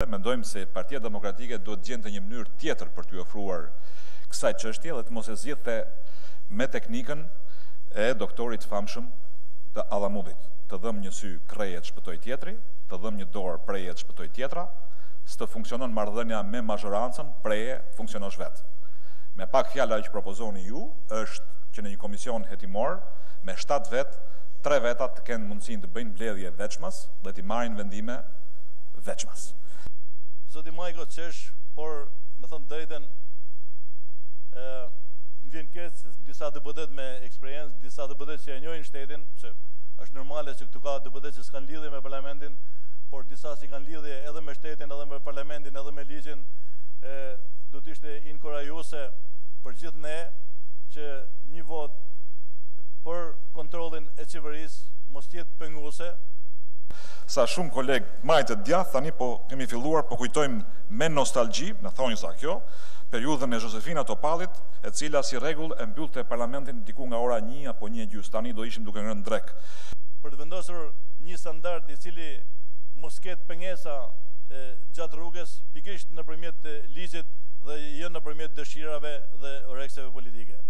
Mendojmë se Partia Demokratike duhet gjente një mënyrë tjetër për t'ju ofruar kësaj çështje dhe të mos e zgjidhte me teknikën e doktorit famshëm të Allamudit. Të dhëm një sy krejet shpëtoj tjetri, të dhëm një dorë prejet shpëtoj tjetra, s'të funksionon marrëdhënia me mazhorancën, preje funksionosh vetë. Me pak fjala që propozoni ju, është që në një komision hetimor, me 7 vetë, 3 veta të kenë mundësinë të bëjnë mbledhje veçmas dhe të marrin vendime veçmas. Zoti Majko qesh, por me thënë drejten, më vjen keq disa deputet me eksperiencë, disa deputet që e njohin shtetin, se është normale që këtu ka deputet që s'kan lidhje me parlamentin, por disa si kanë lidhje edhe me shtetin, edhe me parlamentin, edhe me ligjin, do të ishte inkurajuese për gjithë ne që një vot për kontrollin e qeverisë mos jetë penguese. Sa shumë kolegë majtë të djathtë, tani po kemi filluar, po kujtojmë me nostalgji, në thonjë sa kjo, periudhën e Josefina Topallit, e cila si rregull e mbyllte parlamentin diku nga ora 1 apo 1:30. Tani do ishim duke ngrënë drek. Për të vendosur një standard i cili mos ketë pengesa gjatë rrugës, pikërisht nëpërmjet ligjit dhe jo nëpërmjet dëshirave dhe orekseve politike.